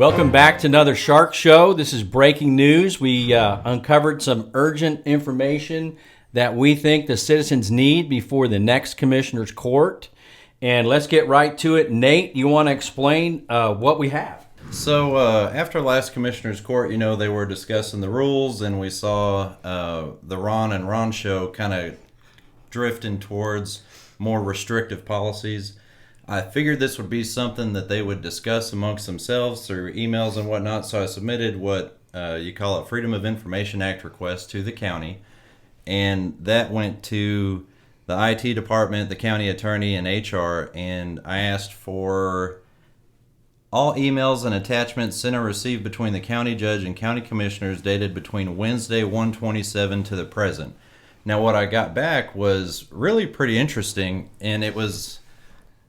Welcome back to another Shark Show. This is breaking news. We uncovered some urgent information that we think the citizens need before the next commissioner's court. And let's get right to it. Nate, you want to explain what we have? So after last commissioner's court, they were discussing the rules, and we saw the Ron and Ron show kind of drifting towards more restrictive policies. I figured this would be something that they would discuss amongst themselves through emails and whatnot, so I submitted what you call a Freedom of Information Act request to the county, and that went to the IT department, the county attorney, and HR, and I asked for all emails and attachments sent or received between the county judge and county commissioners dated between Wednesday 1/27 to the present. Now what I got back was really pretty interesting, and it was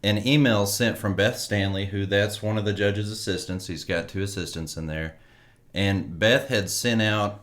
an email sent from Beth Stanley, who that's one of the judge's assistants. He's got 2 assistants in there. And Beth had sent out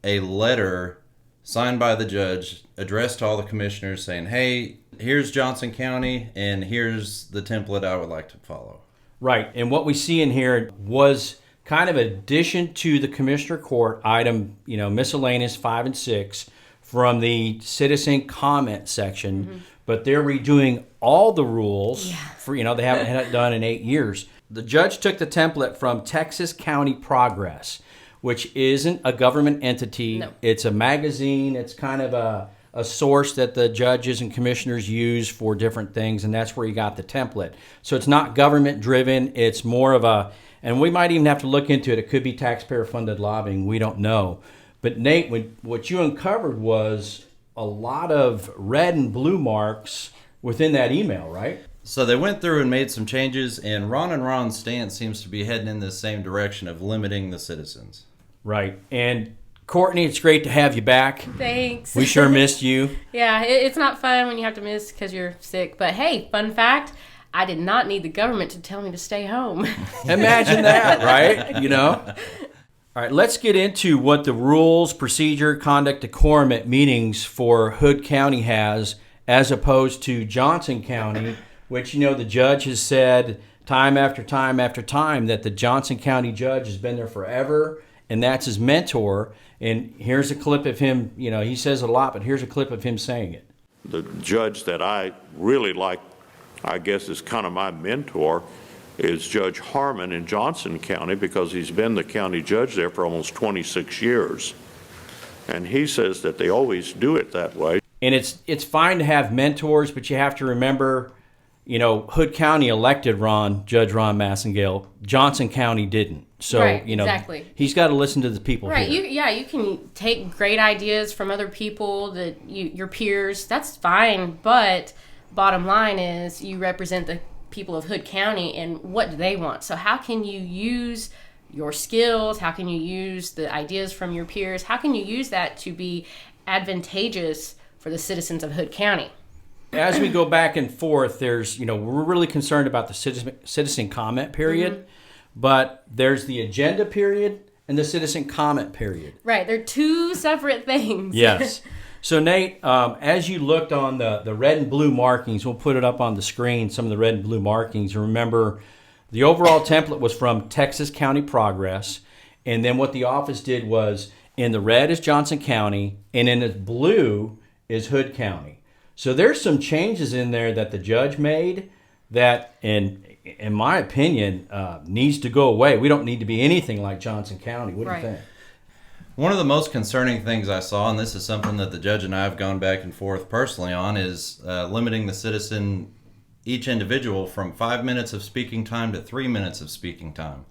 a letter signed by the judge addressed to all the commissioners saying, hey, here's Johnson County, and here's the template I would like to follow. Right. And what we see in here was kind of an addition to the commissioner court item, miscellaneous 5 and 6 from the citizen comment section. Mm-hmm. But they're redoing all the rules for, they haven't had it done in 8 years. The judge took the template from Texas County Progress, which isn't a government entity. No. It's a magazine. It's kind of a source that the judges and commissioners use for different things, and that's where you got the template. So it's not government driven. It's more of and we might even have to look into it. It could be taxpayer funded lobbying. We don't know. But Nate, what you uncovered was a lot of red and blue marks within that email, right? So they went through and made some changes, and Ron and Ron's stance seems to be heading in the same direction of limiting the citizens. Right. And Courtney, it's great to have you back. Thanks. We sure missed you. Yeah, it's not fun when you have to miss because you're sick. But hey, fun fact, I did not need the government to tell me to stay home. Imagine that, right? All right, let's get into what the rules, procedure, conduct, decorum at meetings for Hood County has as opposed to Johnson County, which, the judge has said time after time after time that the Johnson County judge has been there forever, and that's his mentor. And here's a clip of him, he says a lot, but here's a clip of him saying it. The judge that I really like, I guess is kind of my mentor, is Judge Harmon in Johnson County, because he's been the county judge there for almost 26 years. And he says that they always do it that way. And it's fine to have mentors, but you have to remember, Hood County elected Judge Ron Massingill. Johnson County didn't. So, right, exactly. He's got to listen to the people right. here. You can take great ideas from other people, your peers. That's fine. But bottom line is you represent the people of Hood County, and what do they want? So how can you use your skills? How can you use the ideas from your peers? How can you use that to be advantageous for the citizens of Hood County? As we go back and forth, there's, we're really concerned about the citizen comment period, mm-hmm. but there's the agenda period and the citizen comment period. Right. They're 2 separate things. Yes. So, Nate, as you looked on the red and blue markings, we'll put it up on the screen, some of the red and blue markings. Remember, the overall template was from Texas County Progress, and then what the office did was, in the red is Johnson County, and in the blue is Hood County. So there's some changes in there that the judge made that, in my opinion, needs to go away. We don't need to be anything like Johnson County. What do you think? One of the most concerning things I saw, and this is something that the judge and I have gone back and forth personally on, is limiting the citizen, each individual, from 5 minutes of speaking time to 3 minutes of speaking time.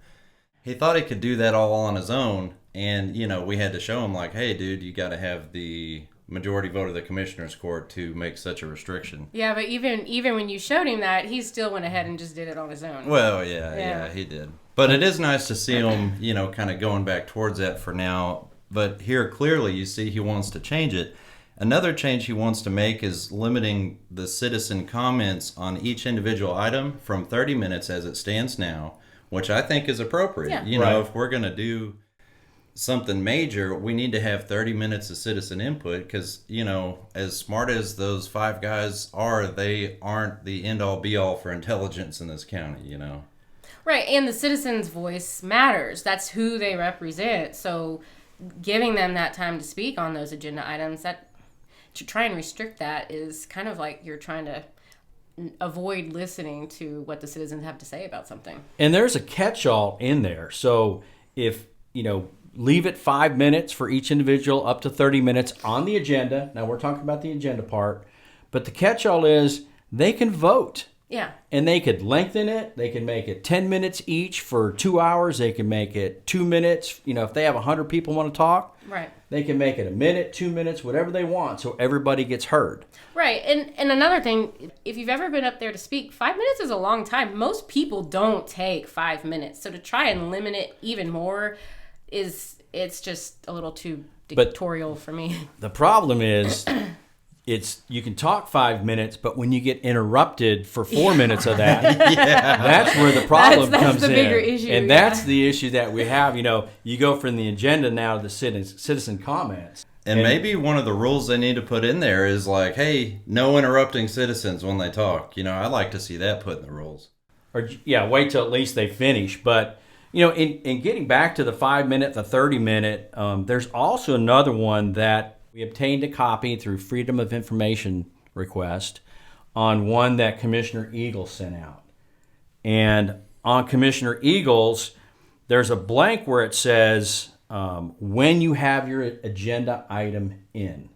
He thought he could do that all on his own, and, we had to show him, like, hey, dude, you got to have the majority vote of the commissioner's court to make such a restriction. Yeah, but even when you showed him that, he still went ahead and just did it on his own. Well, yeah, he did. But it is nice to see him, kind of going back towards that for now. But here, clearly, you see he wants to change it. Another change he wants to make is limiting the citizen comments on each individual item from 30 minutes as it stands now, which I think is appropriate. Yeah. If we're going to do something major, we need to have 30 minutes of citizen input because, as smart as those 5 guys are, they aren't the end-all, be-all for intelligence in this county, Right, and the citizens' voice matters. That's who they represent. So giving them that time to speak on those agenda items, that to try and restrict that is kind of like you're trying to avoid listening to what the citizens have to say about something. And there's a catch-all in there. So if, leave it 5 minutes for each individual, up to 30 minutes on the agenda. Now we're talking about the agenda part, but the catch-all is they can vote. Yeah. And they could lengthen it. They can make it 10 minutes each for 2 hours. They can make it 2 minutes. If they have 100 people want to talk, right, they can make it a minute, 2 minutes, whatever they want, so everybody gets heard. Right. And another thing, if you've ever been up there to speak, 5 minutes is a long time. Most people don't take 5 minutes. So to try and limit it even more it's just a little too dictatorial for me. The problem is you can talk 5 minutes, but when you get interrupted for 4 minutes of that, that's where the problem comes the in. Bigger issue, and that's the issue that we have. You go from the agenda now to the citizen comments. And maybe one of the rules they need to put in there is like, hey, no interrupting citizens when they talk. I'd like to see that put in the rules. Or wait till at least they finish. But in getting back to the 5 minute, the 30 minute, there's also another one that we obtained a copy through Freedom of Information request on one that Commissioner Eagles sent out. And on Commissioner Eagles, there's a blank where it says when you have your agenda item in.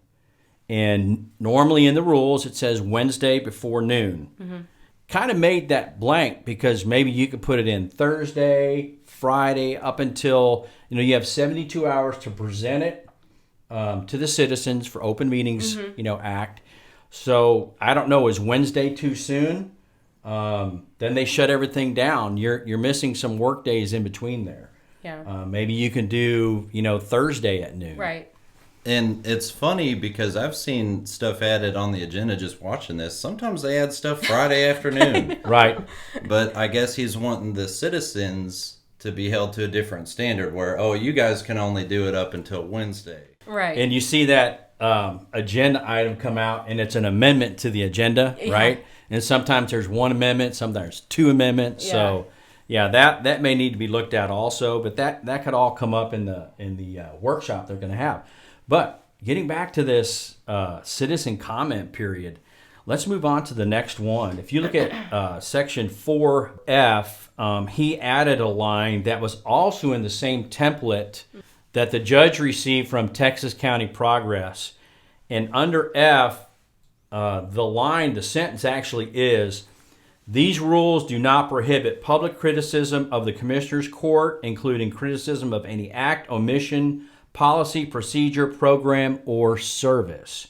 And normally in the rules, it says Wednesday before noon. Mm-hmm. Kind of made that blank because maybe you could put it in Thursday, Friday, up until, you have 72 hours to present it to the citizens for Open Meetings, Act. So I don't know, is Wednesday too soon? Then they shut everything down. You're missing some work days in between there. Yeah. Maybe you can do, Thursday at noon. Right. And it's funny because I've seen stuff added on the agenda just watching this. Sometimes they add stuff Friday afternoon. Right. But I guess he's wanting the citizens to be held to a different standard where, you guys can only do it up until Wednesday. Right. And you see that agenda item come out, and it's an amendment to the agenda, right? And sometimes there's one amendment, sometimes there's two amendments. Yeah. So, that may need to be looked at also. But that could all come up in the workshop they're going to have. But getting back to this citizen comment period, let's move on to the next one. If you look at section 4F, he added a line that was also in the same template that the judge received from Texas County Progress. And under F, the sentence actually is, these rules do not prohibit public criticism of the Commissioner's Court, including criticism of any act, omission, policy, procedure, program, or service.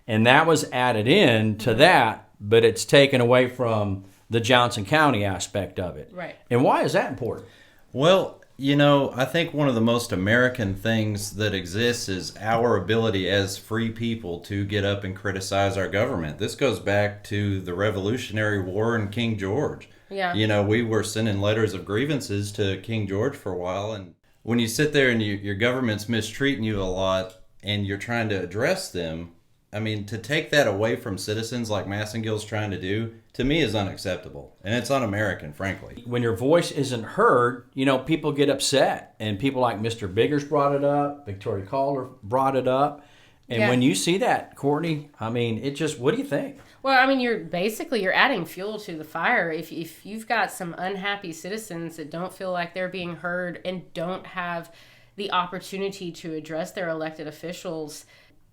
And that was added in to that, but it's taken away from the Johnson County aspect of it. Right. And why is that important? Well, I think one of the most American things that exists is our ability as free people to get up and criticize our government. This goes back to the Revolutionary War and King George. Yeah. We were sending letters of grievances to King George for a while, and when you sit there and your government's mistreating you a lot and you're trying to address them, to take that away from citizens like Massingill's trying to do, to me is unacceptable. And it's un-American, frankly. When your voice isn't heard, people get upset. And people like Mr. Biggers brought it up, Victoria Calder brought it up. And when you see that, Courtney, it just, what do you think? Well, you're adding fuel to the fire. If you've got some unhappy citizens that don't feel like they're being heard and don't have the opportunity to address their elected officials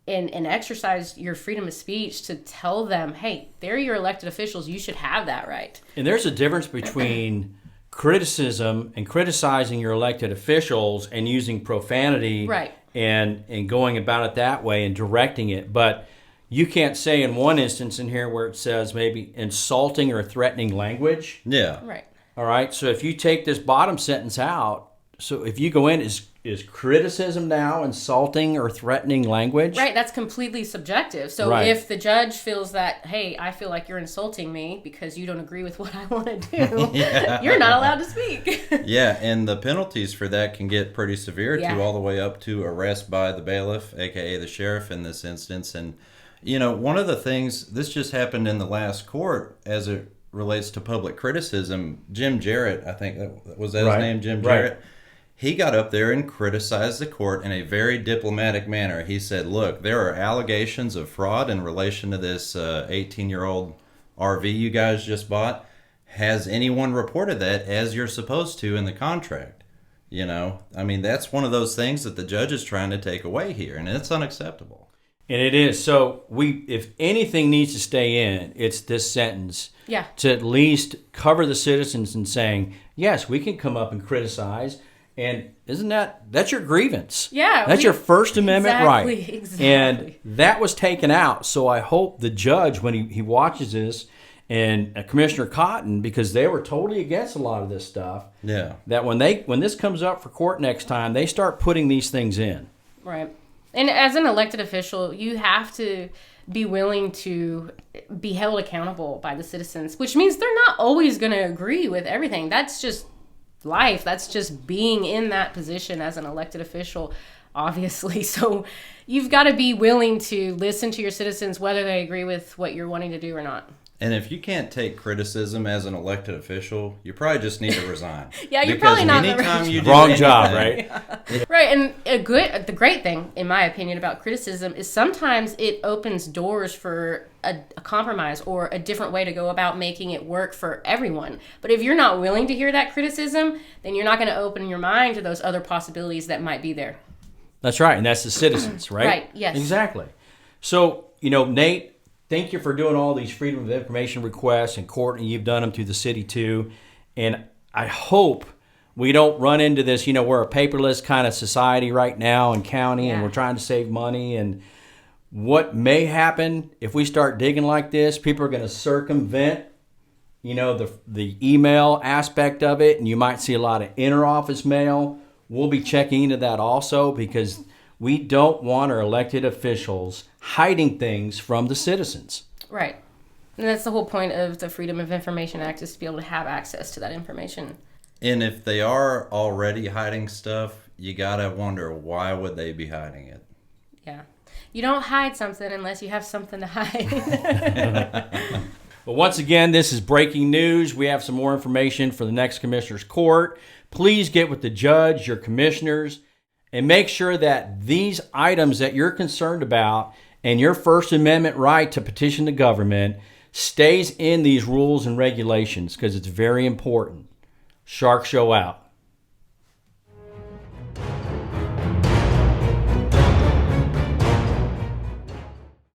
and exercise your freedom of speech to tell them, hey, they're your elected officials, you should have that right. And there's a difference between criticism and criticizing your elected officials and using profanity, right, and going about it that way and directing it. But you can't say in one instance in here where it says maybe insulting or threatening language. Yeah. Right. All right. So if you take this bottom sentence out, so if you go in, is criticism now insulting or threatening language? Right. That's completely subjective. So if the judge feels that, hey, I feel like you're insulting me because you don't agree with what I want to do, you're not allowed to speak. Yeah. And the penalties for that can get pretty severe too, all the way up to arrest by the bailiff, aka the sheriff in this instance. And one of the things, this just happened in the last court as it relates to public criticism, Jim Jarrett, I think that was his Right. name, Jim Right. Jarrett. He got up there and criticized the court in a very diplomatic manner. He said, look, there are allegations of fraud in relation to this 18-year-old RV you guys just bought. Has anyone reported that as you're supposed to in the contract? You know, I mean, that's one of those things that the judge is trying to take away here, and it's unacceptable. And it is. So if anything needs to stay in, it's this sentence. Yeah. To at least cover the citizens in saying, yes, we can come up and criticize. And that's your grievance? Yeah. That's your First Amendment right. Exactly. And that was taken out. So I hope the judge, when he watches this, and Commissioner Cotton, because they were totally against a lot of this stuff, Yeah. that when this comes up for court next time, they start putting these things in. Right. And as an elected official, you have to be willing to be held accountable by the citizens, which means they're not always going to agree with everything. That's just life. That's just being in that position as an elected official, obviously. So you've got to be willing to listen to your citizens, whether they agree with what you're wanting to do or not. And if you can't take criticism as an elected official, you probably just need to resign. Yeah, you're Because probably not the anytime right- you do Wrong anything- job, right? Right, and the great thing, in my opinion, about criticism is sometimes it opens doors for a compromise or a different way to go about making it work for everyone. But if you're not willing to hear that criticism, then you're not going to open your mind to those other possibilities that might be there. That's right, and that's the citizens, right? Right, yes. Exactly. So, Nate, thank you for doing all these Freedom of Information requests, and Courtney, you've done them through the city too. And I hope we don't run into this, we're a paperless kind of society right now in county, and Yeah. we're trying to save money. And what may happen if we start digging like this, people are going to circumvent, the email aspect of it, and you might see a lot of inter-office mail. We'll be checking into that also, because we don't want our elected officials hiding things from the citizens. Right. And that's the whole point of the Freedom of Information Act, is to be able to have access to that information. And if they are already hiding stuff, you gotta wonder, why would they be hiding it? Yeah. You don't hide something unless you have something to hide. But once again, this is breaking news. We have some more information for the next Commissioner's Court. Please get with the judge, your commissioners, and make sure that these items that you're concerned about and your First Amendment right to petition the government stays in these rules and regulations, because it's very important. Shark Show out.